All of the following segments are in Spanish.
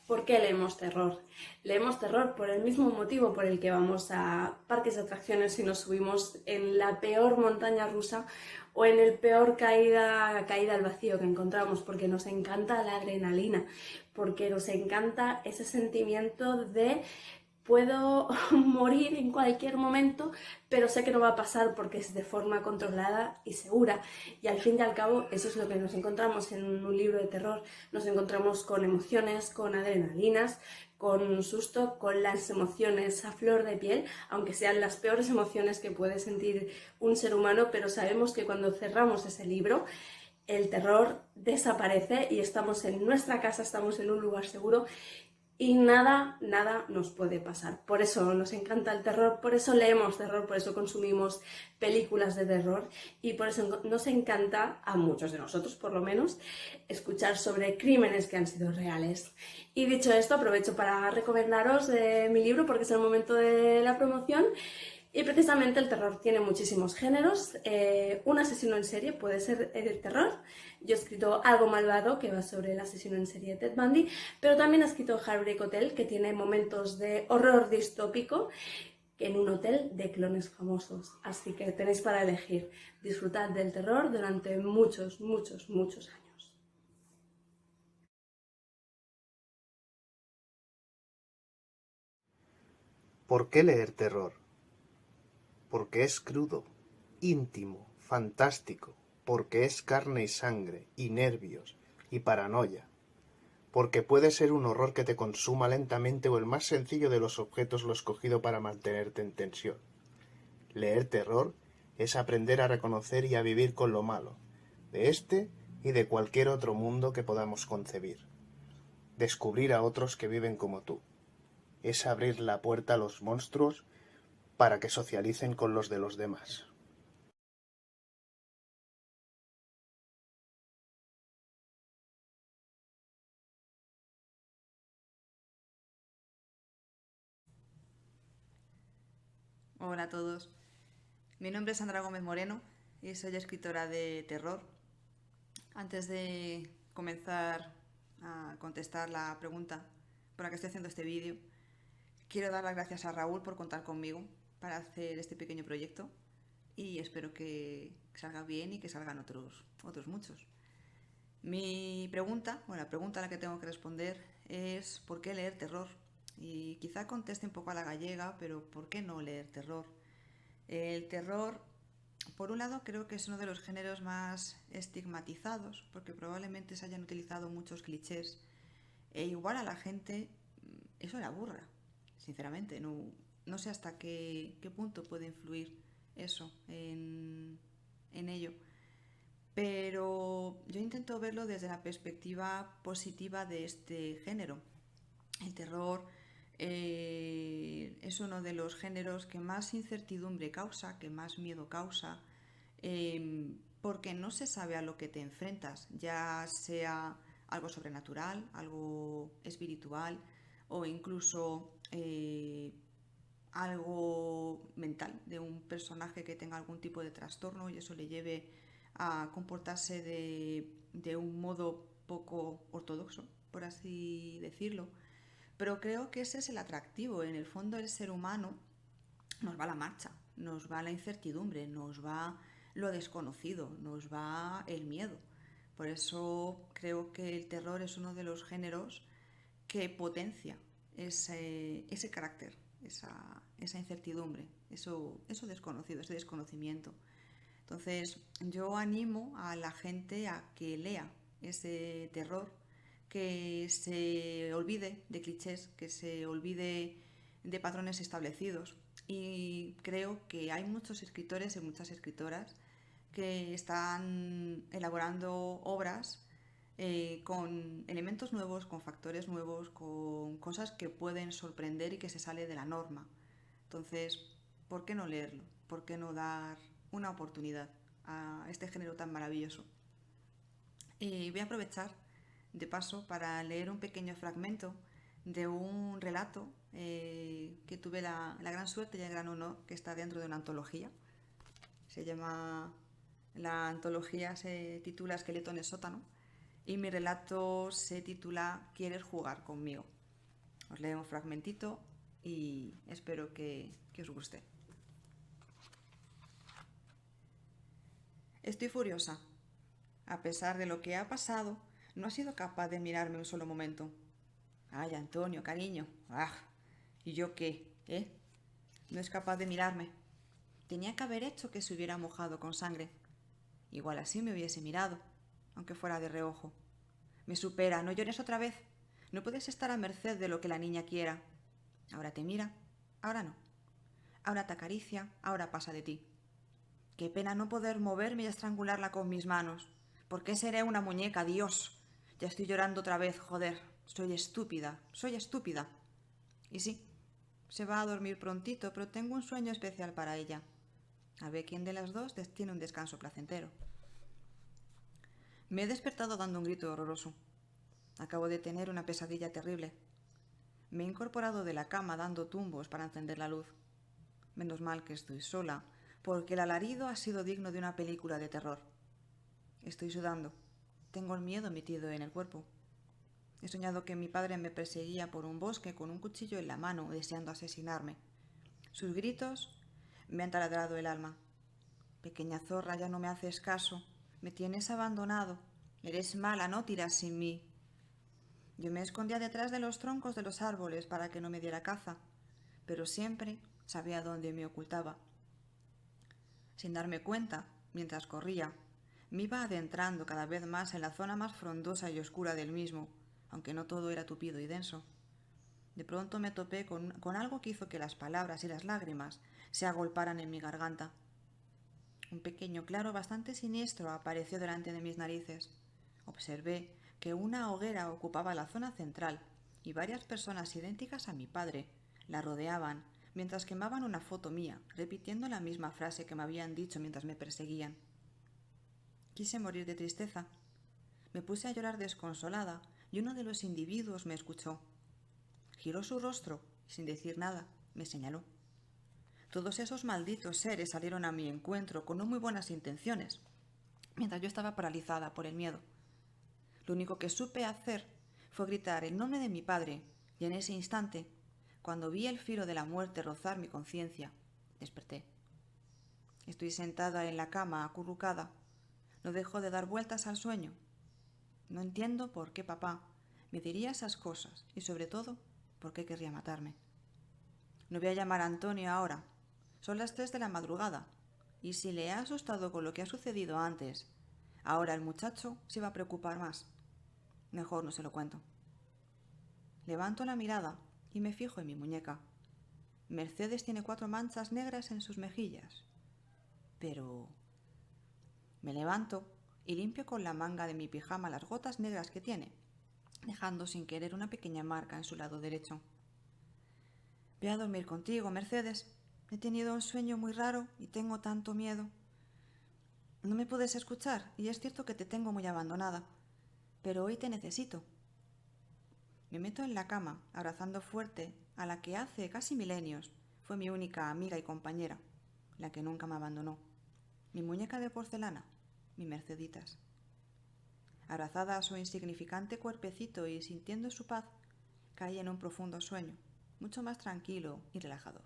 ¿Por qué leemos terror? Leemos terror por el mismo motivo por el que vamos a parques de atracciones y nos subimos en la peor montaña rusa o en el peor caída al vacío que encontramos, porque nos encanta la adrenalina, porque nos encanta ese sentimiento de puedo morir en cualquier momento, pero sé que no va a pasar porque es de forma controlada y segura. Y al fin y al cabo, eso es lo que nos encontramos en un libro de terror. Nos encontramos con emociones, con adrenalinas, con susto, con las emociones a flor de piel, aunque sean las peores emociones que puede sentir un ser humano, pero sabemos que cuando cerramos ese libro, el terror desaparece y estamos en nuestra casa, estamos en un lugar seguro y nada nos puede pasar. Por eso nos encanta el terror, por eso leemos terror, por eso consumimos películas de terror y por eso nos encanta, a muchos de nosotros por lo menos, escuchar sobre crímenes que han sido reales. Y dicho esto, aprovecho para recomendaros mi libro porque es el momento de la promoción. Y precisamente el terror tiene muchísimos géneros. Un asesino en serie puede ser el terror. Yo he escrito Algo malvado, que va sobre el asesino en serie Ted Bundy, pero también he escrito Heartbreak Hotel, que tiene momentos de horror distópico en un hotel de clones famosos. Así que tenéis para elegir. Disfrutad del terror durante muchos años. ¿Por qué leer terror? Porque es crudo, íntimo, fantástico, porque es carne y sangre, y nervios, y paranoia, porque puede ser un horror que te consuma lentamente o el más sencillo de los objetos lo escogido para mantenerte en tensión. Leer terror es aprender a reconocer y a vivir con lo malo, de este y de cualquier otro mundo que podamos concebir. Descubrir a otros que viven como tú. Es abrir la puerta a los monstruos para que socialicen con los de los demás. Hola a todos. Mi nombre es Sandra Gómez Moreno y soy escritora de terror. Antes de comenzar a contestar la pregunta por la que estoy haciendo este vídeo, quiero dar las gracias a Raúl por contar conmigo para hacer este pequeño proyecto y espero que salga bien y que salgan otros muchos. Mi pregunta, bueno, la pregunta a la que tengo que responder es ¿por qué leer terror? Y quizá conteste un poco a la gallega, pero ¿por qué no leer terror? El terror, por un lado, creo que es uno de los géneros más estigmatizados, porque probablemente se hayan utilizado muchos clichés, e igual a la gente eso le aburra, sinceramente. No sé hasta qué punto puede influir eso en ello. Pero yo intento verlo desde la perspectiva positiva de este género. El terror es uno de los géneros que más incertidumbre causa, que más miedo causa, porque no se sabe a lo que te enfrentas, ya sea algo sobrenatural, algo espiritual o incluso algo mental de un personaje que tenga algún tipo de trastorno y eso le lleve a comportarse de un modo poco ortodoxo, por así decirlo. Pero creo que ese es el atractivo. En el fondo el ser humano nos va la marcha, nos va la incertidumbre, nos va lo desconocido, nos va el miedo. Por eso creo que el terror es uno de los géneros que potencia ese carácter, esa incertidumbre, eso desconocido, ese desconocimiento. Entonces yo animo a la gente a que lea ese terror, que se olvide de clichés, que se olvide de patrones establecidos. Y creo que hay muchos escritores y muchas escritoras que están elaborando obras con elementos nuevos, con factores nuevos, con cosas que pueden sorprender y que se sale de la norma. Entonces, ¿por qué no leerlo? ¿Por qué no dar una oportunidad a este género tan maravilloso? Y voy a aprovechar de paso para leer un pequeño fragmento de un relato que tuve la gran suerte y el gran honor que está dentro de una antología. Se llama, la antología se titula Esqueleto en el sótano y mi relato se titula ¿Quieres jugar conmigo? Os leo un fragmentito y espero que os guste. Estoy furiosa. A pesar de lo que ha pasado, no ha sido capaz de mirarme un solo momento. Ay, Antonio, cariño. ¡Ah! ¿Y yo qué? No es capaz de mirarme. Tenía que haber hecho que se hubiera mojado con sangre. Igual así me hubiese mirado, aunque fuera de reojo. Me supera, no llores otra vez. No puedes estar a merced de lo que la niña quiera. Ahora te mira, ahora no. Ahora te acaricia, ahora pasa de ti. Qué pena no poder moverme y estrangularla con mis manos. ¿Por qué seré una muñeca, Dios? Ya estoy llorando otra vez, joder. Soy estúpida, soy estúpida. Y sí, se va a dormir prontito, pero tengo un sueño especial para ella. A ver quién de las dos tiene un descanso placentero. Me he despertado dando un grito horroroso. Acabo de tener una pesadilla terrible. Me he incorporado de la cama dando tumbos para encender la luz. Menos mal que estoy sola, porque el alarido ha sido digno de una película de terror. Estoy sudando. Tengo el miedo metido en el cuerpo. He soñado que mi padre me perseguía por un bosque con un cuchillo en la mano, deseando asesinarme. Sus gritos me han taladrado el alma. Pequeña zorra, ya no me haces caso. Me tienes abandonado. Eres mala, no tiras sin mí. Yo me escondía detrás de los troncos de los árboles para que no me diera caza, pero siempre sabía dónde me ocultaba. Sin darme cuenta, mientras corría, me iba adentrando cada vez más en la zona más frondosa y oscura del mismo, aunque no todo era tupido y denso. De pronto me topé con algo que hizo que las palabras y las lágrimas se agolparan en mi garganta. Un pequeño claro bastante siniestro apareció delante de mis narices. Observé que una hoguera ocupaba la zona central y varias personas idénticas a mi padre la rodeaban mientras quemaban una foto mía, repitiendo la misma frase que me habían dicho mientras me perseguían. Quise morir de tristeza. Me puse a llorar desconsolada y uno de los individuos me escuchó. Giró su rostro y, sin decir nada, me señaló. Todos esos malditos seres salieron a mi encuentro con no muy buenas intenciones, mientras yo estaba paralizada por el miedo. Lo único que supe hacer fue gritar el nombre de mi padre, y en ese instante, cuando vi el filo de la muerte rozar mi conciencia, desperté. Estoy sentada en la cama, acurrucada. No dejo de dar vueltas al sueño. No entiendo por qué papá me diría esas cosas y, sobre todo, por qué querría matarme. No voy a llamar a Antonio ahora. Son las 3 de la madrugada, y si le ha asustado con lo que ha sucedido antes, ahora el muchacho se va a preocupar más. Mejor no se lo cuento. Levanto la mirada y me fijo en mi muñeca. Mercedes tiene 4 manchas negras en sus mejillas. Pero... Me levanto y limpio con la manga de mi pijama las gotas negras que tiene, dejando sin querer una pequeña marca en su lado derecho. Voy a dormir contigo, Mercedes. He tenido un sueño muy raro y tengo tanto miedo. No me puedes escuchar y es cierto que te tengo muy abandonada, pero hoy te necesito. Me meto en la cama, abrazando fuerte a la que hace casi milenios fue mi única amiga y compañera, la que nunca me abandonó, mi muñeca de porcelana, mi Merceditas. Abrazada a su insignificante cuerpecito y sintiendo su paz, caí en un profundo sueño, mucho más tranquilo y relajador.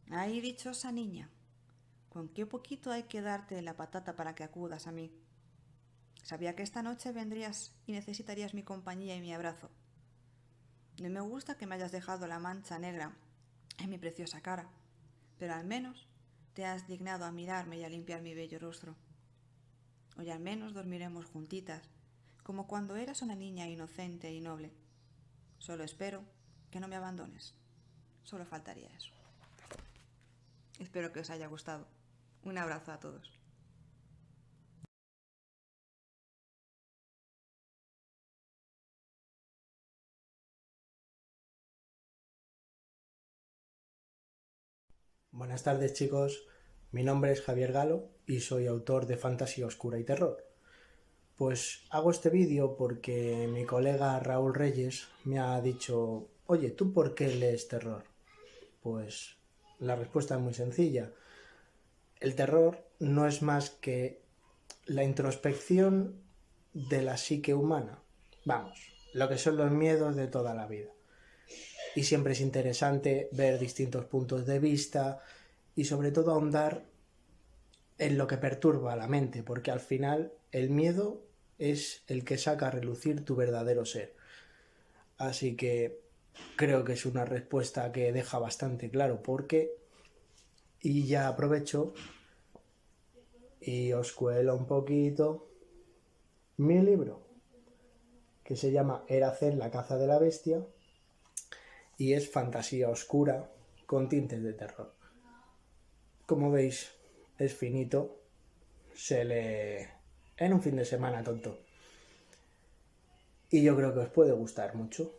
¡Ay, dichosa niña! ¿Con qué poquito hay que darte la patata para que acudas a mí? Sabía que esta noche vendrías y necesitarías mi compañía y mi abrazo. No me gusta que me hayas dejado la mancha negra en mi preciosa cara, pero al menos te has dignado a mirarme y a limpiar mi bello rostro. Hoy al menos dormiremos juntitas, como cuando eras una niña inocente y noble. Solo espero que no me abandones. Solo faltaría eso. Espero que os haya gustado. Un abrazo a todos. Buenas tardes, chicos. Mi nombre es Javier Galo y soy autor de fantasía oscura y terror. Pues hago este vídeo porque mi colega Raúl Reyes me ha dicho: oye, ¿tú por qué lees terror? Pues la respuesta es muy sencilla. El terror no es más que la introspección de la psique humana. Vamos, lo que son los miedos de toda la vida. Y siempre es interesante ver distintos puntos de vista y sobre todo ahondar en lo que perturba a la mente, porque al final el miedo es el que saca a relucir tu verdadero ser. Así que creo que es una respuesta que deja bastante claro por qué. Y ya aprovecho y os cuelo un poquito mi libro, que se llama Eracel, la caza de la bestia, y es fantasía oscura con tintes de terror. Como veis, es finito, se lee en un fin de semana tonto. Y yo creo que os puede gustar mucho.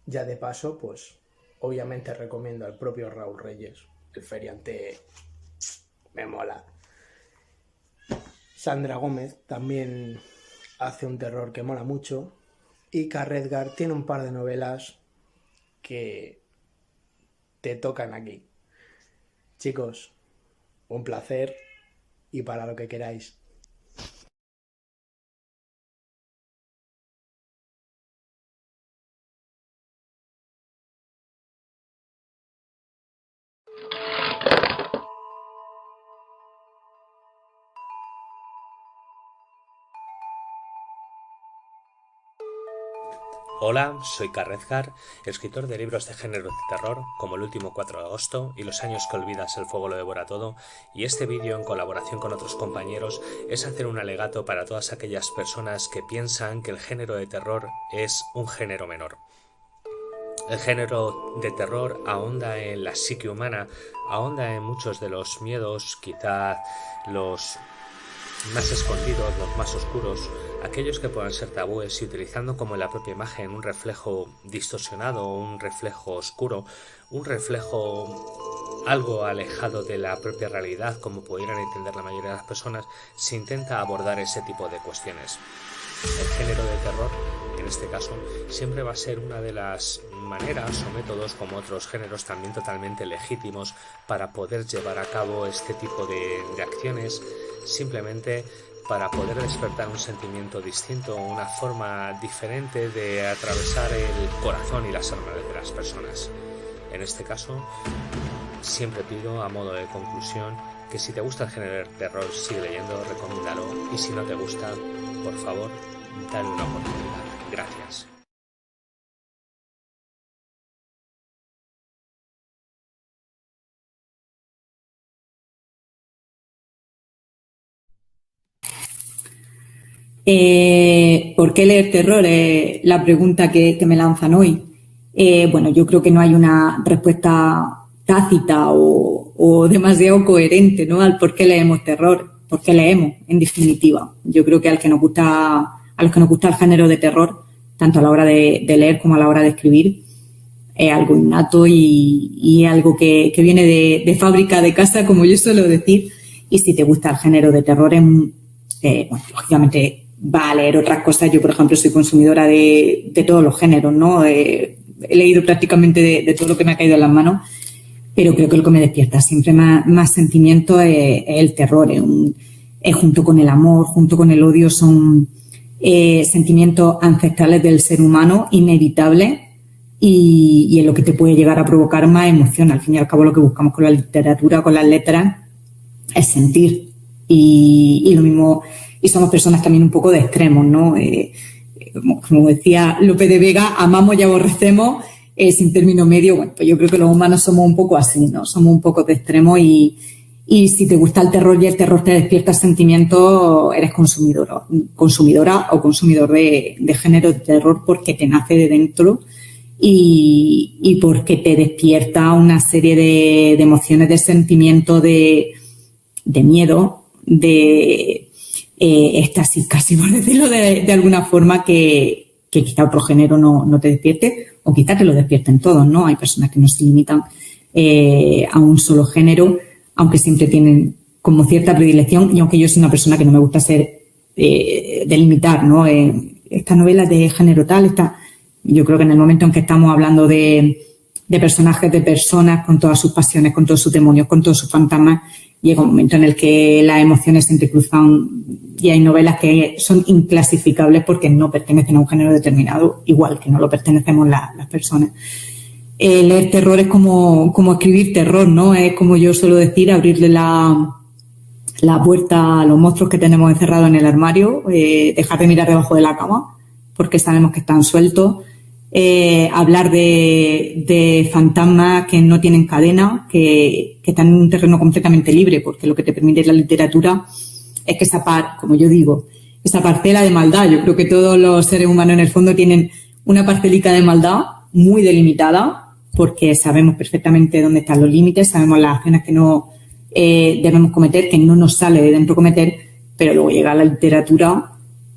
Ya de paso, pues, obviamente recomiendo al propio Raúl Reyes. El feriante me mola. Sandra Gómez también hace un terror que mola mucho. Y Carredgar tiene un par de novelas que te tocan aquí. Chicos, un placer y para lo que queráis. Hola, soy Carredgar, escritor de libros de género de terror, como El último 4 de agosto y Los años que olvidas, el fuego lo devora todo, y este vídeo, en colaboración con otros compañeros, es hacer un alegato para todas aquellas personas que piensan que el género de terror es un género menor. El género de terror ahonda en la psique humana, ahonda en muchos de los miedos, quizá los más escondidos, los más oscuros, aquellos que puedan ser tabúes, y utilizando como en la propia imagen un reflejo distorsionado, un reflejo oscuro, un reflejo algo alejado de la propia realidad, como pudieran entender la mayoría de las personas, se intenta abordar ese tipo de cuestiones. El género de terror, en este caso, siempre va a ser una de las maneras o métodos, como otros géneros también totalmente legítimos, para poder llevar a cabo este tipo de acciones, simplemente para poder despertar un sentimiento distinto, una forma diferente de atravesar el corazón y las almas de las personas. En este caso, siempre pido, a modo de conclusión, que si te gusta el género de terror, sigue leyendo, recomiéndalo, y si no te gusta, por favor, dale una oportunidad. Gracias. ¿Por qué leer terror? Es la pregunta que me lanzan hoy. Bueno, yo creo que no hay una respuesta tácita o demasiado coherente, ¿no?, al por qué leemos terror, por qué leemos, en definitiva. Yo creo que a los que nos gusta el género de terror, tanto a la hora de leer como a la hora de escribir, es algo innato y algo que viene de fábrica de casa, como yo suelo decir. Y si te gusta el género de terror, bueno, lógicamente va a leer otras cosas. Yo, por ejemplo, soy consumidora de todos los géneros, ¿no? He leído prácticamente de todo lo que me ha caído en las manos, pero creo que lo que me despierta siempre más sentimiento es el terror. Es junto con el amor, junto con el odio, son sentimientos ancestrales del ser humano, inevitables, y es lo que te puede llegar a provocar más emoción. Al fin y al cabo, lo que buscamos con la literatura, con las letras, es sentir. Y lo mismo, y somos personas también un poco de extremos, ¿no? Como decía Lope de Vega, amamos y aborrecemos sin término medio. Bueno, pues yo creo que los humanos somos un poco así, ¿no? Somos un poco de extremos y si te gusta el terror y el terror te despierta sentimientos, eres consumidora o consumidor de género de terror, porque te nace de dentro y porque te despierta una serie de emociones, de sentimientos, de miedo, de éxtasis, casi por decirlo de alguna forma, que quizá otro género no te despierte, o quizá te lo despierten todos, ¿no? Hay personas que no se limitan a un solo género, aunque siempre tienen como cierta predilección, y aunque yo soy una persona que no me gusta delimitar, ¿no? Esta novela de género tal, yo creo que en el momento en que estamos hablando de personajes, de personas con todas sus pasiones, con todos sus demonios, con todos sus fantasmas, llega un momento en el que las emociones se entrecruzan y hay novelas que son inclasificables porque no pertenecen a un género determinado, igual que no lo pertenecemos las personas. Leer terror es como escribir terror, ¿no? Es como yo suelo decir, abrirle la puerta a los monstruos que tenemos encerrados en el armario, dejar de mirar debajo de la cama porque sabemos que están sueltos, hablar de fantasmas que no tienen cadena, que están en un terreno completamente libre, porque lo que te permite la literatura es que como yo digo, esa parcela de maldad. Yo creo que todos los seres humanos en el fondo tienen una parcelita de maldad muy delimitada, porque sabemos perfectamente dónde están los límites, sabemos las acciones que no debemos cometer, que no nos sale de dentro cometer, pero luego llega la literatura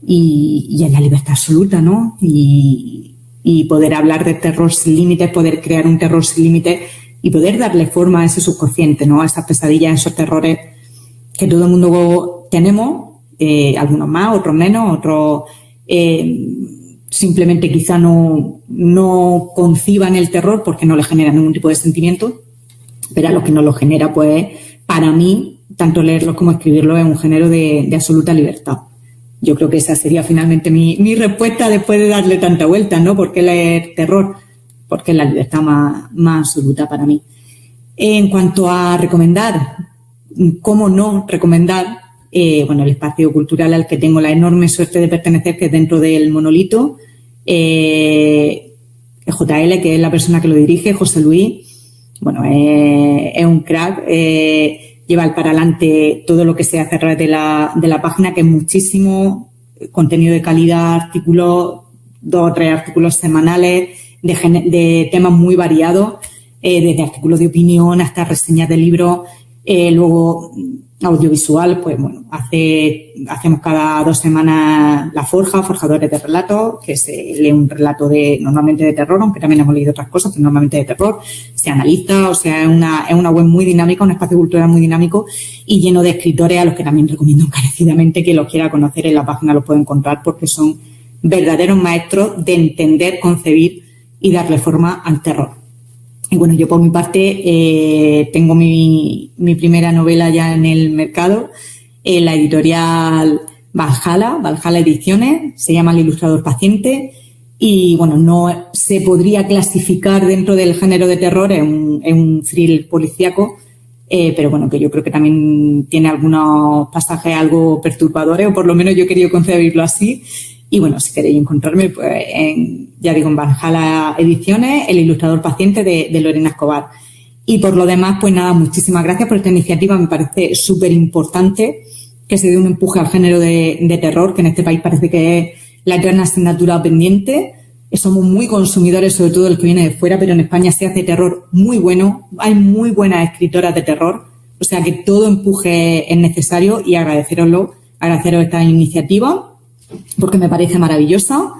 y es la libertad absoluta, ¿no? Y poder hablar de terror sin límites, poder crear un terror sin límites y poder darle forma a ese subconsciente, ¿no? A esas pesadillas, a esos terrores que todo el mundo tenemos, algunos más, otros menos, otros simplemente quizá no conciban el terror porque no les genera ningún tipo de sentimiento, pero a los que no lo genera, pues para mí, tanto leerlo como escribirlo es un género de absoluta libertad. Yo creo que esa sería finalmente mi respuesta después de darle tanta vuelta, ¿no? ¿Por qué leer terror? Porque es la libertad más absoluta para mí. En cuanto a recomendar, ¿cómo no recomendar? El espacio cultural al que tengo la enorme suerte de pertenecer, que es dentro del Monolito, JL, que es la persona que lo dirige, José Luis, es un crack, lleva para adelante todo lo que se hace a través de la página, que es muchísimo contenido de calidad, artículos, 2 o 3 artículos semanales de temas muy variados, desde artículos de opinión hasta reseñas de libros, luego audiovisual, pues bueno, hacemos cada 2 semanas la Forjadores de Relatos, que se lee un relato normalmente de terror, aunque también hemos leído otras cosas, pero normalmente de terror, se analiza, o sea, es una web muy dinámica, un espacio cultural muy dinámico y lleno de escritores a los que también recomiendo encarecidamente. Que los quiera conocer, en la página los puede encontrar, porque son verdaderos maestros de entender, concebir y darle forma al terror. Y bueno, yo por mi parte tengo mi primera novela ya en el mercado, en la editorial Valhalla Ediciones, se llama El ilustrador paciente, y bueno, no se podría clasificar dentro del género de terror, es un thriller policíaco, pero bueno, que yo creo que también tiene algunos pasajes algo perturbadores, o por lo menos yo he querido concebirlo así. Y bueno, si queréis encontrarme, pues en Valhalla Ediciones, El ilustrador paciente de Lorena Escobar. Y por lo demás, pues nada, muchísimas gracias por esta iniciativa. Me parece súper importante que se dé un empuje al género de terror, que en este país parece que es la eterna asignatura pendiente. Somos muy consumidores, sobre todo el que viene de fuera, pero en España se hace terror muy bueno. Hay muy buenas escritoras de terror. O sea que todo empuje es necesario, y agradeceros esta iniciativa, porque me parece maravillosa.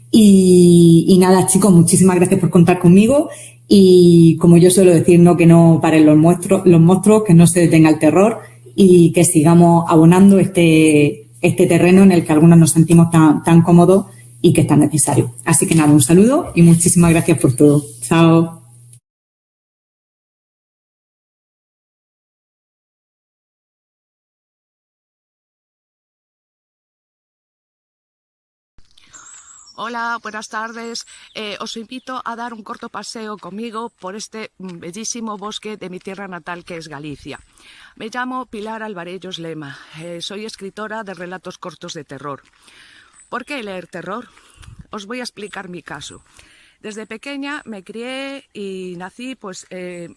Y nada, chicos, muchísimas gracias por contar conmigo, y como yo suelo decir, que no paren los monstruos, que no se detenga el terror, y que sigamos abonando este terreno en el que algunos nos sentimos tan cómodos y que es tan necesario. Así que nada, un saludo y muchísimas gracias por todo. Chao. Hola, buenas tardes. Os invito a dar un corto paseo conmigo por este bellísimo bosque de mi tierra natal, que es Galicia. Me llamo Pilar Alvarellos Lema. Soy escritora de relatos cortos de terror. ¿Por qué leer terror? Os voy a explicar mi caso. Desde pequeña me crié y nací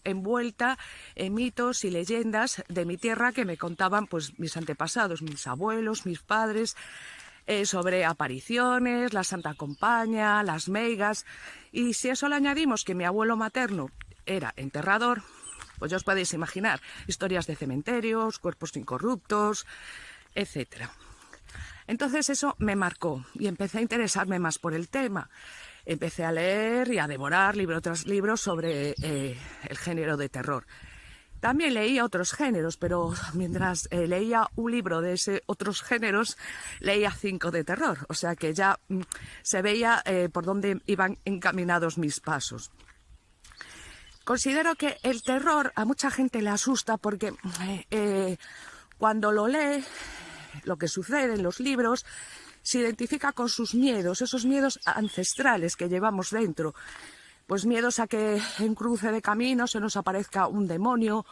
envuelta en mitos y leyendas de mi tierra que me contaban mis antepasados, mis abuelos, mis padres, sobre apariciones, la Santa Compaña, las meigas. Y si a eso le añadimos que mi abuelo materno era enterrador, pues ya os podéis imaginar, historias de cementerios, cuerpos incorruptos, etc. Entonces eso me marcó y empecé a interesarme más por el tema. Empecé a leer y a devorar libro tras libro sobre el género de terror. También leía otros géneros, pero mientras leía un libro de ese otros géneros, leía 5 de terror. O sea que ya se veía por dónde iban encaminados mis pasos. Considero que el terror a mucha gente le asusta porque cuando lo lee lo que sucede en los libros, se identifica con sus miedos, esos miedos ancestrales que llevamos dentro. Pues miedos a que en cruce de camino se nos aparezca un demonio,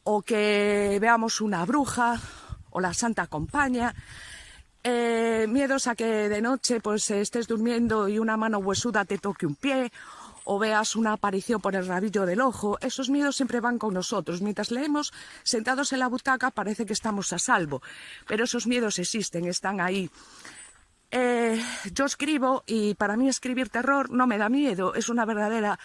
o que veamos una bruja, o la santa compañía. Miedos a que de noche pues estés durmiendo y una mano huesuda te toque un pie, o veas una aparición por el rabillo del ojo. Esos miedos siempre van con nosotros. Mientras leemos, sentados en la butaca, parece que estamos a salvo, pero esos miedos existen, están ahí. Yo escribo, y para mí escribir terror no me da miedo, es una verdadera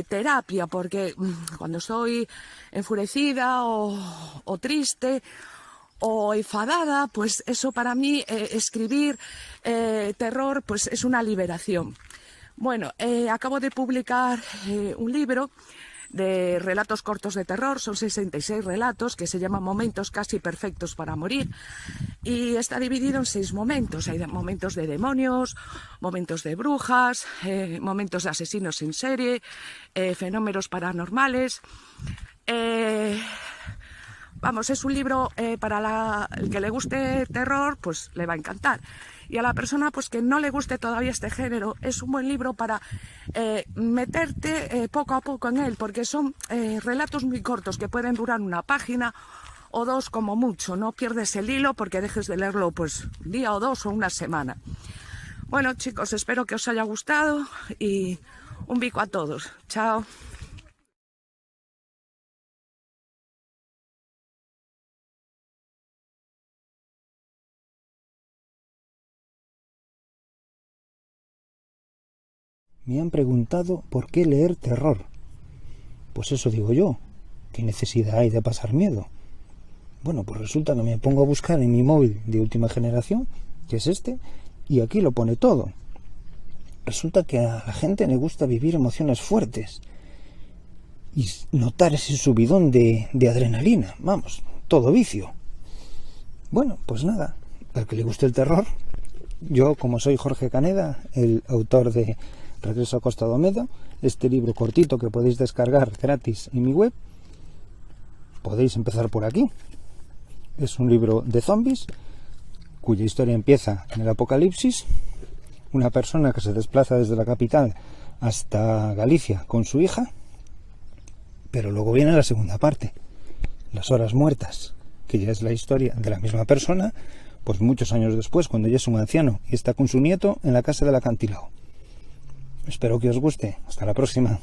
terapia, porque cuando estoy enfurecida o triste o enfadada, pues eso para mí, escribir terror, pues es una liberación. Bueno, acabo de publicar un libro de relatos cortos de terror, son 66 relatos, que se llama Momentos casi perfectos para morir, y está dividido en 6 momentos. Hay momentos de demonios, momentos de brujas, momentos de asesinos en serie, fenómenos paranormales. Vamos, es un libro para el que le guste terror, pues le va a encantar. Y a la persona pues que no le guste todavía este género, es un buen libro para meterte poco a poco en él, porque son relatos muy cortos que pueden durar una página o 2 como mucho. No pierdes el hilo porque dejes de leerlo pues un día o 2 o una semana. Bueno, chicos, espero que os haya gustado y un bico a todos. Chao. Me han preguntado por qué leer terror. Pues eso digo yo, ¿qué necesidad hay de pasar miedo? Bueno, pues resulta que me pongo a buscar en mi móvil de última generación, que es este, y aquí lo pone todo. Resulta que a la gente le gusta vivir emociones fuertes y notar ese subidón de adrenalina, vamos, todo vicio. Bueno, pues nada, al que le guste el terror, yo como soy Jorge Caneda, el autor de Regreso a Costa do Medo, este libro cortito que podéis descargar gratis en mi web, podéis empezar por aquí. Es un libro de zombies cuya historia empieza en el apocalipsis, una persona que se desplaza desde la capital hasta Galicia con su hija, pero luego viene la segunda parte, las horas muertas, que ya es la historia de la misma persona, pues muchos años después, cuando ya es un anciano y está con su nieto en la casa del acantilado. Espero que os guste. Hasta la próxima.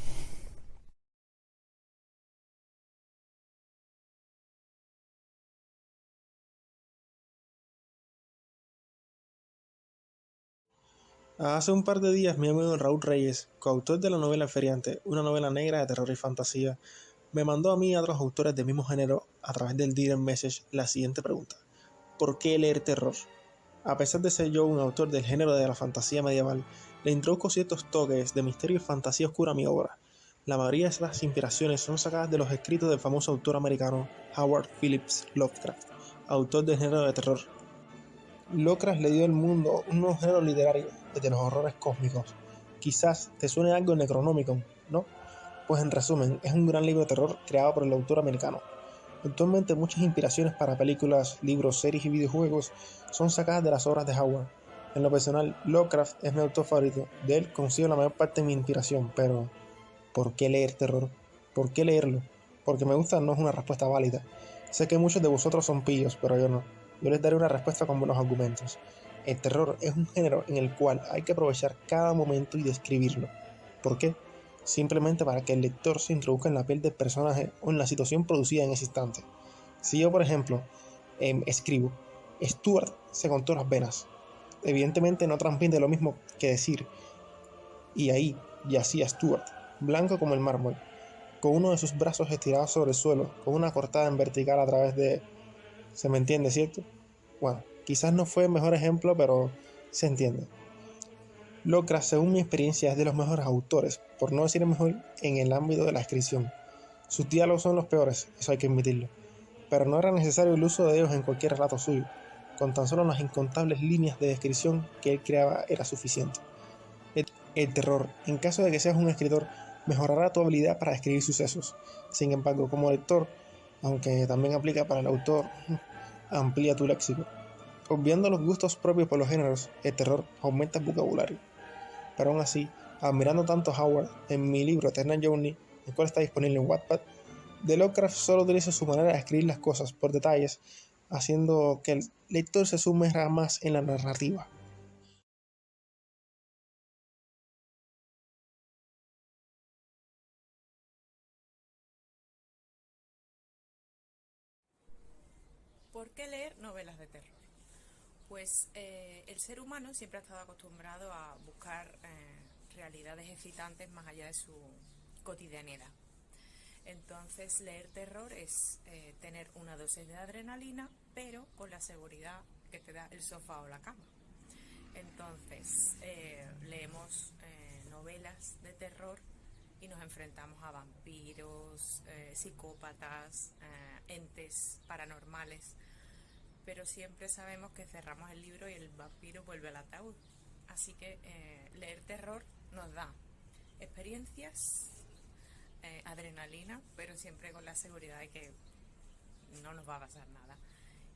Hace un par de días mi amigo Raúl Reyes, coautor de la novela Feriante, una novela negra de terror y fantasía, me mandó a mí y a otros autores del mismo género a través del direct message la siguiente pregunta: ¿por qué leer terror? A pesar de ser yo un autor del género de la fantasía medieval, le introduzco ciertos toques de misterio y fantasía oscura a mi obra. La mayoría de estas inspiraciones son sacadas de los escritos del famoso autor americano Howard Phillips Lovecraft, autor del género de terror. Lovecraft le dio al mundo un nuevo género literario, desde los horrores cósmicos. Quizás te suene algo Necronomicon, ¿no? Pues en resumen, es un gran libro de terror creado por el autor americano. Actualmente muchas inspiraciones para películas, libros, series y videojuegos son sacadas de las obras de Howard. En lo personal, Lovecraft es mi autor favorito, de él consigo la mayor parte de mi inspiración, pero ¿por qué leer terror? ¿Por qué leerlo? Porque me gusta no es una respuesta válida. Sé que muchos de vosotros son pillos, pero yo no. Yo les daré una respuesta con buenos argumentos. El terror es un género en el cual hay que aprovechar cada momento y describirlo. ¿Por qué? Simplemente para que el lector se introduzca en la piel del personaje o en la situación producida en ese instante. Si yo, por ejemplo, escribo, Stuart se contó las venas, evidentemente no transmite lo mismo que decir, y ahí yacía Stuart, blanco como el mármol, con uno de sus brazos estirados sobre el suelo, con una cortada en vertical a través de... ¿Se me entiende, cierto? Bueno, quizás no fue el mejor ejemplo, pero se entiende. Lovecraft, según mi experiencia, es de los mejores autores, por no decir el mejor, en el ámbito de la escripción. Sus diálogos son los peores, eso hay que admitirlo, pero no era necesario el uso de ellos en cualquier relato suyo. Con tan solo las incontables líneas de descripción que él creaba era suficiente. El terror, en caso de que seas un escritor, mejorará tu habilidad para describir sucesos. Sin embargo, como lector, aunque también aplica para el autor, amplía tu léxico. Obviando los gustos propios por los géneros, el terror aumenta el vocabulario. Pero aún así, admirando tanto a Howard, en mi libro Eternal Journey, el cual está disponible en Wattpad, de Lovecraft solo utiliza su manera de escribir las cosas por detalles, haciendo que el lector se sumerja más en la narrativa. ¿Por qué leer novelas de terror? Pues el ser humano siempre ha estado acostumbrado a buscar realidades excitantes más allá de su cotidianidad. Entonces, leer terror es tener una dosis de adrenalina, pero con la seguridad que te da el sofá o la cama. Entonces, leemos novelas de terror y nos enfrentamos a vampiros, psicópatas, entes paranormales, pero siempre sabemos que cerramos el libro y el vampiro vuelve al ataúd. Así que leer terror nos da experiencias, adrenalina, pero siempre con la seguridad de que no nos va a pasar nada.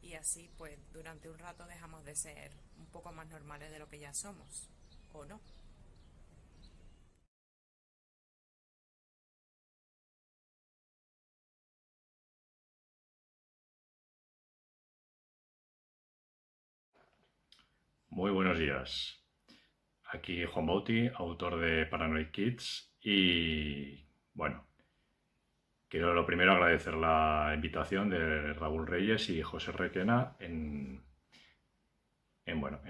Y así, pues, durante un rato dejamos de ser un poco más normales de lo que ya somos, ¿o no? Muy buenos días. Aquí Juan Bauti, autor de Paranoid Kids, y bueno, quiero lo primero agradecer la invitación de Raúl Reyes y José Requena en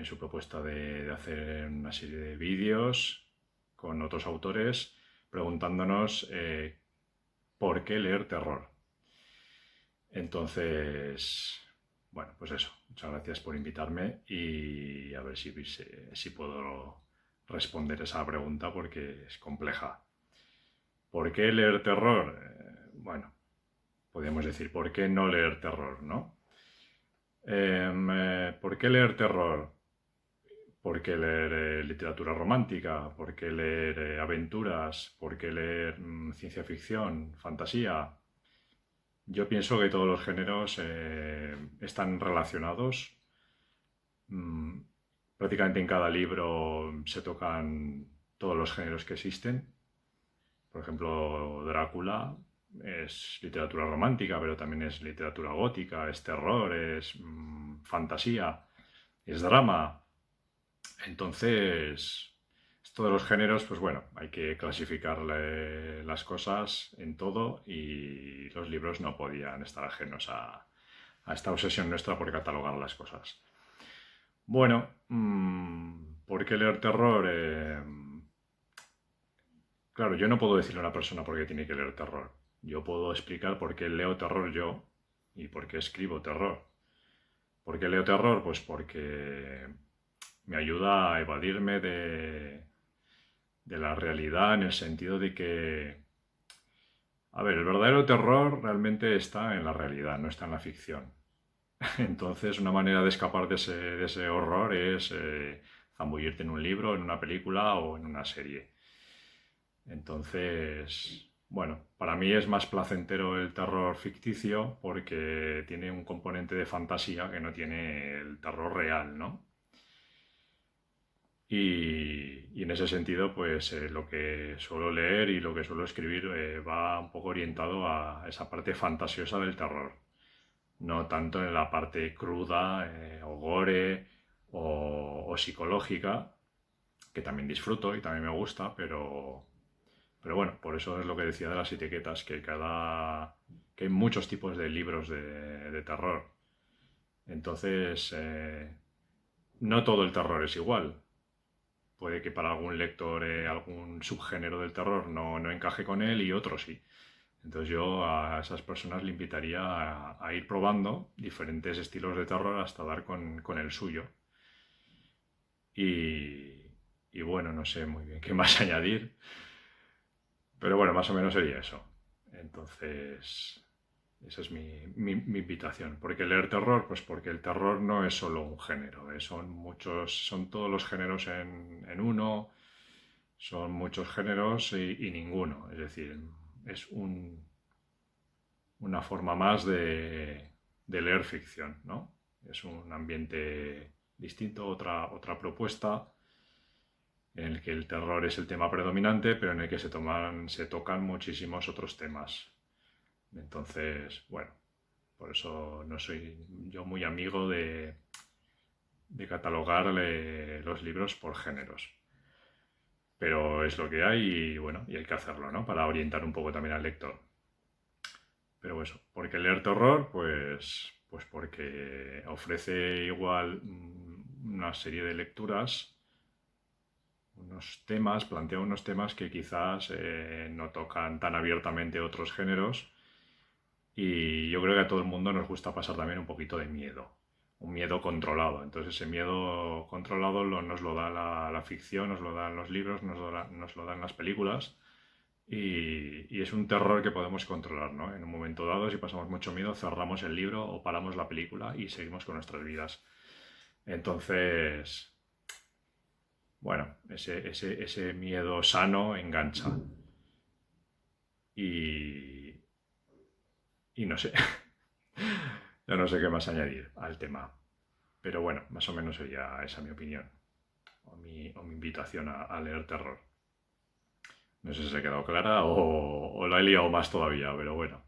su propuesta de hacer una serie de vídeos con otros autores preguntándonos por qué leer terror. Entonces, bueno, pues eso, muchas gracias por invitarme y a ver si puedo responder esa pregunta porque es compleja. ¿Por qué leer terror? Bueno, podríamos decir, ¿por qué no leer terror, no? ¿Por qué leer terror? ¿Por qué leer literatura romántica? ¿Por qué leer aventuras? ¿Por qué leer ciencia ficción, fantasía? Yo pienso que todos los géneros están relacionados. Prácticamente en cada libro se tocan todos los géneros que existen. Por ejemplo, Drácula es literatura romántica, pero también es literatura gótica, es terror, es fantasía, es drama. Entonces, todos los géneros, pues bueno, hay que clasificarle las cosas en todo y los libros no podían estar ajenos a esta obsesión nuestra por catalogar las cosas. Bueno, ¿por qué leer terror? Claro, yo no puedo decirle a una persona por qué tiene que leer terror. Yo puedo explicar por qué leo terror yo y por qué escribo terror. ¿Por qué leo terror? Pues porque me ayuda a evadirme de la realidad en el sentido de que, a ver, el verdadero terror realmente está en la realidad, no está en la ficción. Entonces, una manera de escapar de ese horror es zambullirte en un libro, en una película o en una serie. Entonces, bueno, para mí es más placentero el terror ficticio porque tiene un componente de fantasía que no tiene el terror real, ¿no? Y en ese sentido, pues lo que suelo leer y lo que suelo escribir va un poco orientado a esa parte fantasiosa del terror. No tanto en la parte cruda o gore o psicológica, que también disfruto y también me gusta, pero bueno, por eso es lo que decía de las etiquetas, que hay muchos tipos de libros de terror. Entonces, no todo el terror es igual. Puede que para algún lector algún subgénero del terror no encaje con él y otro sí. Entonces yo a esas personas le invitaría a ir probando diferentes estilos de terror hasta dar con el suyo. Y bueno, no sé muy bien qué más añadir. Pero bueno, más o menos sería eso. Entonces, esa es mi invitación. ¿Por qué leer terror? Pues porque el terror no es solo un género, son todos los géneros en uno, son muchos géneros y ninguno. Es decir, es una forma más de leer ficción, ¿no? Es un ambiente distinto, otra propuesta, en el que el terror es el tema predominante, pero en el que se tocan muchísimos otros temas. Entonces, bueno, por eso no soy yo muy amigo de catalogar los libros por géneros. Pero es lo que hay y bueno, y hay que hacerlo, ¿no? Para orientar un poco también al lector. Pero eso, ¿por qué leer terror? Pues porque ofrece igual una serie de lecturas, plantea unos temas que quizás no tocan tan abiertamente otros géneros, y yo creo que a todo el mundo nos gusta pasar también un poquito de miedo, un miedo controlado. Entonces ese miedo controlado nos lo da la ficción, nos lo dan los libros, nos lo dan las películas, y es un terror que podemos controlar, ¿no? En un momento dado, si pasamos mucho miedo, cerramos el libro o paramos la película y seguimos con nuestras vidas. Entonces, bueno, ese miedo sano engancha. Y no sé, yo no sé qué más añadir al tema. Pero bueno, más o menos sería esa mi opinión, o mi invitación a leer terror. No sé si se ha quedado clara o la he liado más todavía, pero bueno.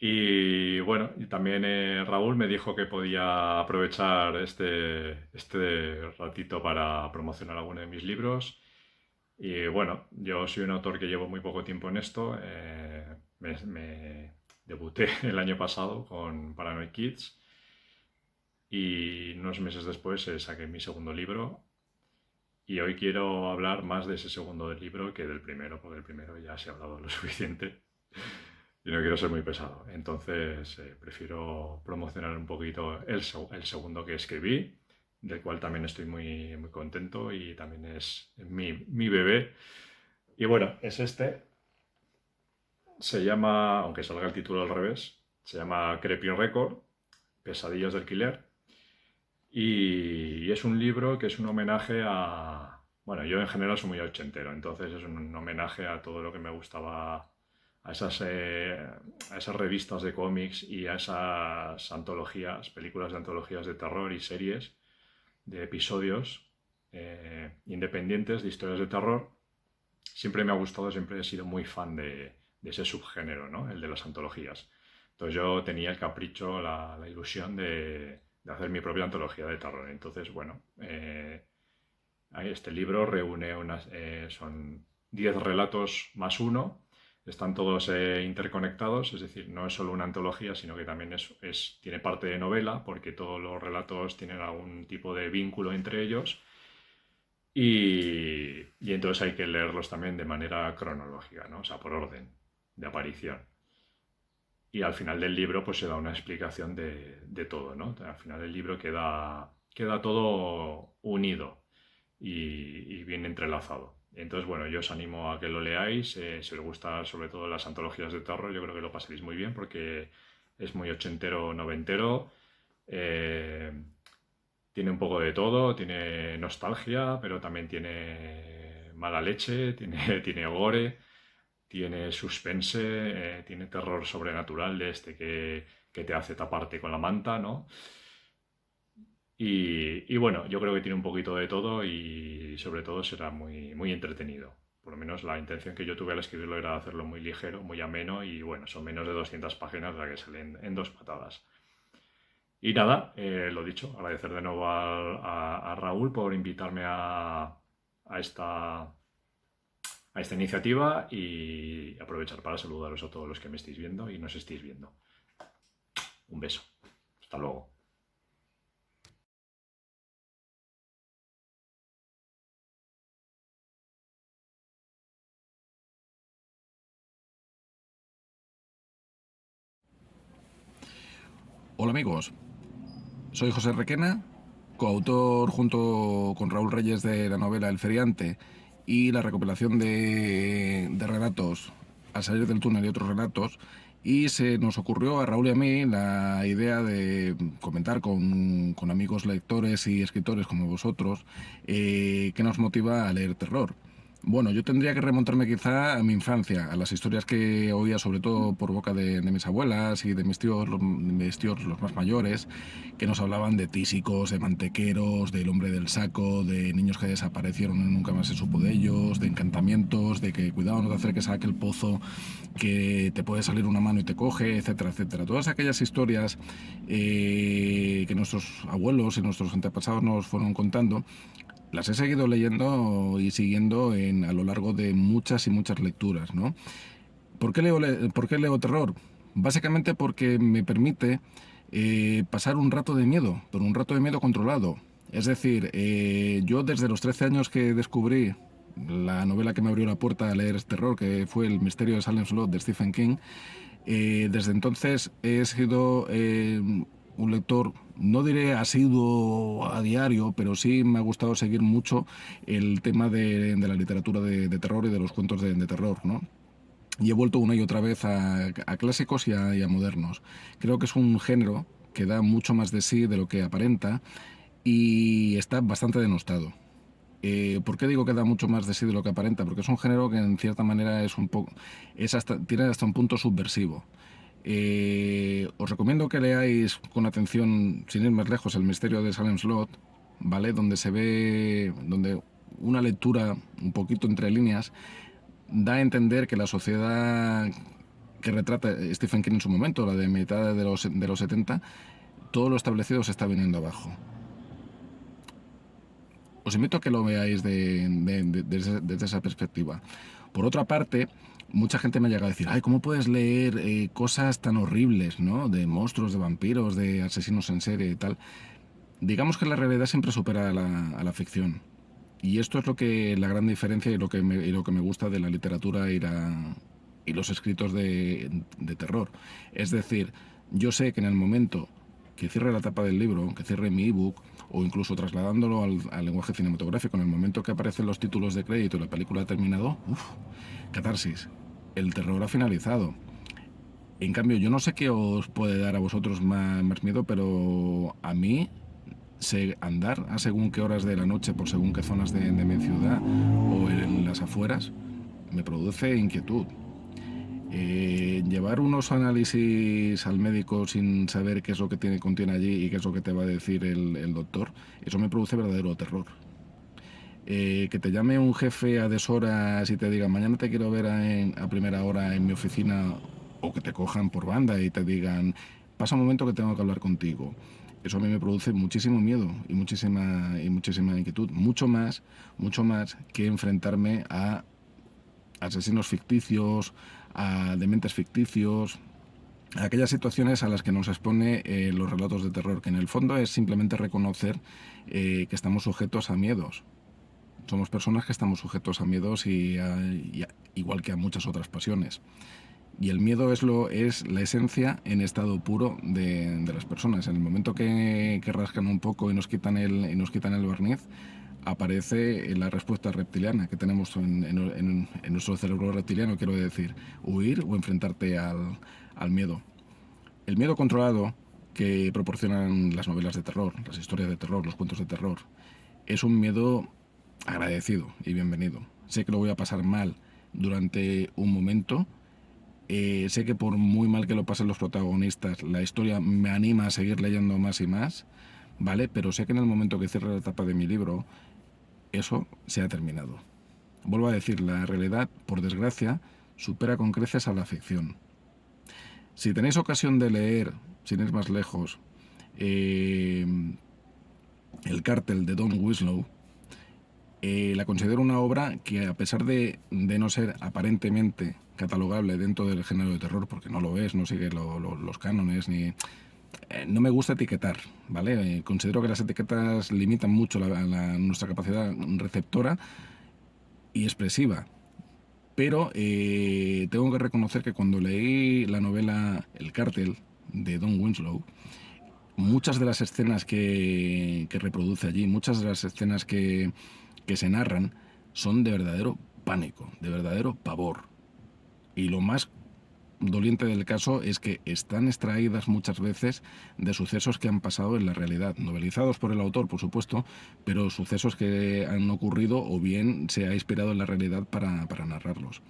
Y bueno, y también Raúl me dijo que podía aprovechar este ratito para promocionar alguno de mis libros. Y bueno, yo soy un autor que llevo muy poco tiempo en esto. Me debuté el año pasado con Paranoid Kids y unos meses después saqué mi segundo libro. Y hoy quiero hablar más de ese segundo libro que del primero, porque del primero ya se ha hablado lo suficiente y no quiero ser muy pesado. Entonces prefiero promocionar un poquito el segundo que escribí, del cual también estoy muy, muy contento y también es mi bebé. Y bueno, es este. Se llama, aunque salga el título al revés, se llama Creeping Record, Pesadillas del Killer. Y es un libro que es un homenaje a... Bueno, yo en general soy muy ochentero, entonces es un homenaje a todo lo que me gustaba, a esas revistas de cómics y a esas antologías, películas de antologías de terror y series de episodios independientes de historias de terror. Siempre me ha gustado, siempre he sido muy fan de ese subgénero, ¿no? El de las antologías. Entonces yo tenía el capricho, la ilusión de hacer mi propia antología de terror. Entonces, bueno, este libro reúne son 10 relatos más uno, están todos interconectados, es decir, no es solo una antología, sino que también tiene parte de novela, porque todos los relatos tienen algún tipo de vínculo entre ellos, y entonces hay que leerlos también de manera cronológica, ¿no? O sea, por orden de aparición. Y al final del libro pues se da una explicación de todo, ¿no? Al final del libro queda todo unido y bien entrelazado. Entonces, bueno, yo os animo a que lo leáis. Si os gustan sobre todo las antologías de terror, yo creo que lo pasaréis muy bien porque es muy ochentero, noventero. Tiene un poco de todo, tiene nostalgia, pero también tiene mala leche, tiene gore. Tiene suspense, tiene terror sobrenatural de este que te hace taparte con la manta, ¿no? Y bueno, yo creo que tiene un poquito de todo y sobre todo será muy, muy entretenido. Por lo menos la intención que yo tuve al escribirlo era hacerlo muy ligero, muy ameno y bueno, son menos de 200 páginas las que salen en 2 patadas. Y nada, lo dicho, agradecer de nuevo a Raúl por invitarme a esta iniciativa y aprovechar para saludaros a todos los que me estéis viendo y nos estéis viendo. Un beso. Hasta luego. Hola amigos, soy José Requena, coautor junto con Raúl Reyes de la novela El Feriante y la recopilación de relatos Al salir del túnel y otros relatos, y se nos ocurrió a Raúl y a mí la idea de comentar con amigos lectores y escritores como vosotros qué nos motiva a leer terror. Bueno, yo tendría que remontarme quizá a mi infancia, a las historias que oía sobre todo por boca de mis abuelas y de mis tíos los más mayores, que nos hablaban de tísicos, de mantequeros, del hombre del saco, de niños que desaparecieron y nunca más se supo de ellos, de encantamientos, de que cuidado no te acerques a aquel pozo que te puede salir una mano y te coge, etcétera, etcétera. Todas aquellas historias que nuestros abuelos y nuestros antepasados nos fueron contando, las he seguido leyendo y siguiendo a lo largo de muchas y muchas lecturas, ¿no? ¿Por qué leo terror? Básicamente porque me permite pasar un rato de miedo, pero un rato de miedo controlado. Es decir, yo desde los 13 años que descubrí la novela que me abrió la puerta a leer terror, que fue El misterio de Salem Slot de Stephen King, desde entonces he sido un lector, no diré asiduo a diario, pero sí me ha gustado seguir mucho el tema de la literatura de terror y de los cuentos de terror, ¿no? Y he vuelto una y otra vez a clásicos y a modernos. Creo que es un género que da mucho más de sí de lo que aparenta y está bastante denostado. ¿Por qué digo que da mucho más de sí de lo que aparenta? Porque es un género que en cierta manera tiene hasta un punto subversivo. Os recomiendo que leáis con atención, sin ir más lejos, El misterio de Salem Slot, ¿vale? Donde una lectura un poquito entre líneas da a entender que la sociedad que retrata Stephen King en su momento, la de mitad de los 70, todo lo establecido se está viniendo abajo. Os invito a que lo veáis desde esa perspectiva. Por otra parte, mucha gente me ha llegado a decir, ay, ¿cómo puedes leer cosas tan horribles, ¿no? De monstruos, de vampiros, de asesinos en serie y tal? Digamos que la realidad siempre supera a la ficción. Y esto es la gran diferencia y lo que me gusta de la literatura y los escritos de terror. Es decir, yo sé que en el momento que cierre la tapa del libro, que cierre mi ebook, o incluso trasladándolo al lenguaje cinematográfico, en el momento que aparecen los títulos de crédito y la película ha terminado, catarsis, el terror ha finalizado. En cambio, yo no sé qué os puede dar a vosotros más miedo, pero a mí andar a según qué horas de la noche por según qué zonas de mi ciudad o en las afueras me produce inquietud. Llevar unos análisis al médico sin saber qué es lo que contiene allí y qué es lo que te va a decir el doctor, eso me produce verdadero terror. Que te llame un jefe a deshoras y te diga mañana te quiero ver a primera hora en mi oficina, o que te cojan por banda y te digan pasa un momento que tengo que hablar contigo, eso a mí me produce muchísimo miedo y muchísima inquietud, mucho más que enfrentarme a asesinos ficticios, a dementes ficticios, a aquellas situaciones a las que nos expone los relatos de terror, que en el fondo es simplemente reconocer que estamos sujetos a miedos. Somos personas que estamos sujetos a miedos igual que a muchas otras pasiones. Y el miedo es la esencia en estado puro de las personas. En el momento que rascan un poco y nos quitan el barniz, aparece la respuesta reptiliana que tenemos en nuestro cerebro reptiliano, quiero decir, huir o enfrentarte al miedo. El miedo controlado que proporcionan las novelas de terror, las historias de terror, los cuentos de terror, es un miedo agradecido y bienvenido. Sé que lo voy a pasar mal durante un momento, sé que por muy mal que lo pasen los protagonistas, la historia me anima a seguir leyendo más y más, ¿vale? Pero sé que en el momento que cierre la tapa de mi libro, eso se ha terminado. Vuelvo a decir, la realidad, por desgracia, supera con creces a la ficción. Si tenéis ocasión de leer, sin ir más lejos, El cártel de Don Winslow, la considero una obra que, a pesar de no ser aparentemente catalogable dentro del género de terror, porque no lo es, no sigue los cánones, no me gusta etiquetar, ¿vale? Considero que las etiquetas limitan mucho nuestra capacidad receptora y expresiva. Pero tengo que reconocer que cuando leí la novela El cártel de Don Winslow, muchas de las escenas que reproduce allí, muchas de las escenas que se narran, son de verdadero pánico, de verdadero pavor. Y lo más doliente del caso es que están extraídas muchas veces de sucesos que han pasado en la realidad, novelizados por el autor, por supuesto, pero sucesos que han ocurrido o bien se ha inspirado en la realidad para narrarlos.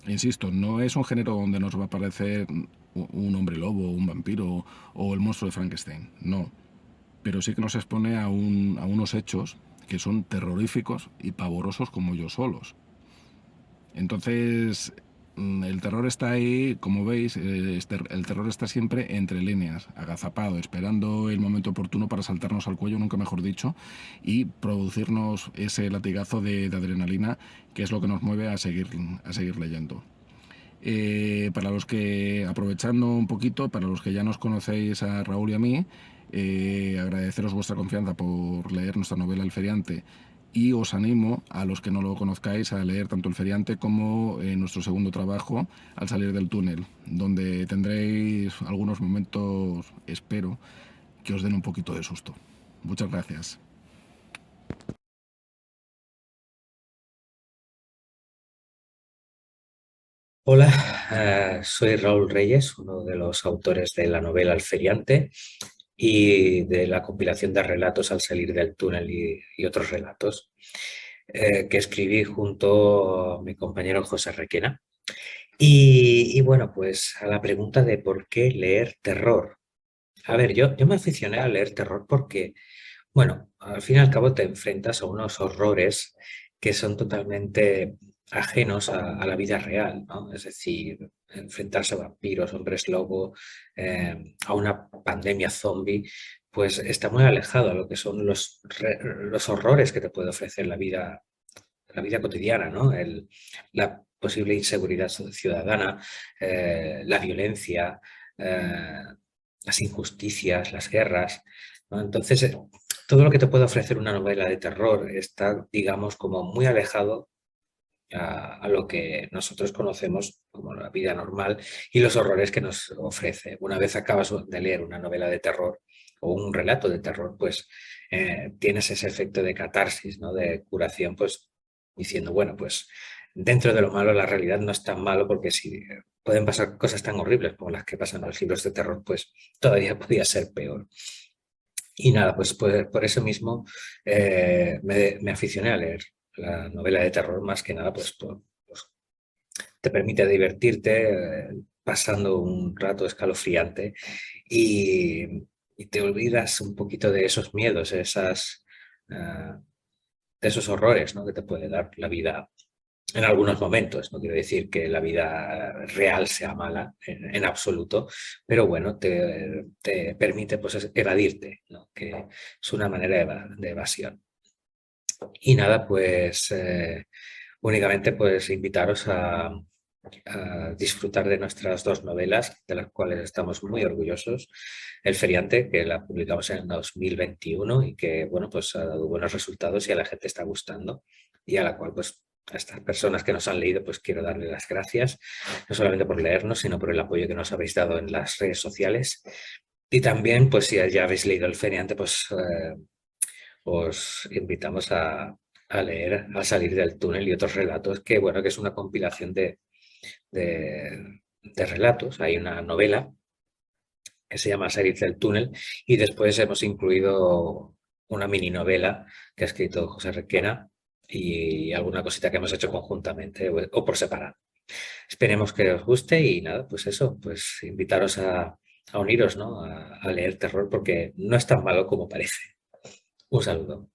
Insisto, no es un género donde nos va a aparecer un hombre lobo, un vampiro o el monstruo de Frankenstein, no. Pero sí que nos expone a unos hechos que son terroríficos y pavorosos como ellos solos. Entonces, el terror está ahí, como veis, el terror está siempre entre líneas, agazapado, esperando el momento oportuno para saltarnos al cuello, nunca mejor dicho, y producirnos ese latigazo de adrenalina, que es lo que nos mueve a seguir leyendo. Para los que, aprovechando un poquito, para los que ya nos conocéis a Raúl y a mí, agradeceros vuestra confianza por leer nuestra novela El Feriante, y os animo, a los que no lo conozcáis, a leer tanto El Feriante como nuestro segundo trabajo, Al salir del túnel, donde tendréis algunos momentos, espero, que os den un poquito de susto. Muchas gracias. Hola, soy Raúl Reyes, uno de los autores de la novela El Feriante y de la compilación de relatos Al salir del túnel y otros relatos que escribí junto a mi compañero José Requena. Y bueno, pues a la pregunta de por qué leer terror. A ver, yo me aficioné a leer terror porque, bueno, al fin y al cabo te enfrentas a unos horrores que son totalmente ajenos a la vida real, ¿no? Es decir, enfrentarse a vampiros, hombres lobo, a una pandemia zombie, pues está muy alejado a lo que son los horrores que te puede ofrecer la vida cotidiana, ¿no? La posible inseguridad ciudadana, la violencia, las injusticias, las guerras, ¿no? Entonces, todo lo que te puede ofrecer una novela de terror está, digamos, como muy alejado a lo que nosotros conocemos como la vida normal y los horrores que nos ofrece. Una vez acabas de leer una novela de terror o un relato de terror, pues tienes ese efecto de catarsis, ¿no? De curación, pues diciendo, bueno, pues dentro de lo malo la realidad no es tan malo, porque si pueden pasar cosas tan horribles como las que pasan en los libros de terror, pues todavía podía ser peor. Y nada, pues por eso mismo me aficioné a leer la novela de terror, más que nada, pues te permite divertirte pasando un rato escalofriante y te olvidas un poquito de esos miedos, de esos horrores, ¿no? Que te puede dar la vida en algunos momentos. No quiero decir que la vida real sea mala en absoluto, pero bueno, te permite pues evadirte, ¿no? Que es una manera de evasión. Y nada, pues únicamente pues invitaros a disfrutar de nuestras dos novelas, de las cuales estamos muy orgullosos. El Feriante, que la publicamos en 2021 y que, bueno, pues ha dado buenos resultados y a la gente está gustando, y a la cual, pues, a estas personas que nos han leído, pues quiero darles las gracias, no solamente por leernos, sino por el apoyo que nos habéis dado en las redes sociales. Y también, pues si ya habéis leído El Feriante, pues os invitamos a leer Al salir del túnel y otros relatos, que bueno, que es una compilación de relatos. Hay una novela que se llama Al salir del túnel y después hemos incluido una mini novela que ha escrito José Requena y alguna cosita que hemos hecho conjuntamente o por separado. Esperemos que os guste y nada, pues eso, pues invitaros a uniros, ¿no? A leer terror, porque no es tan malo como parece. Un saludo.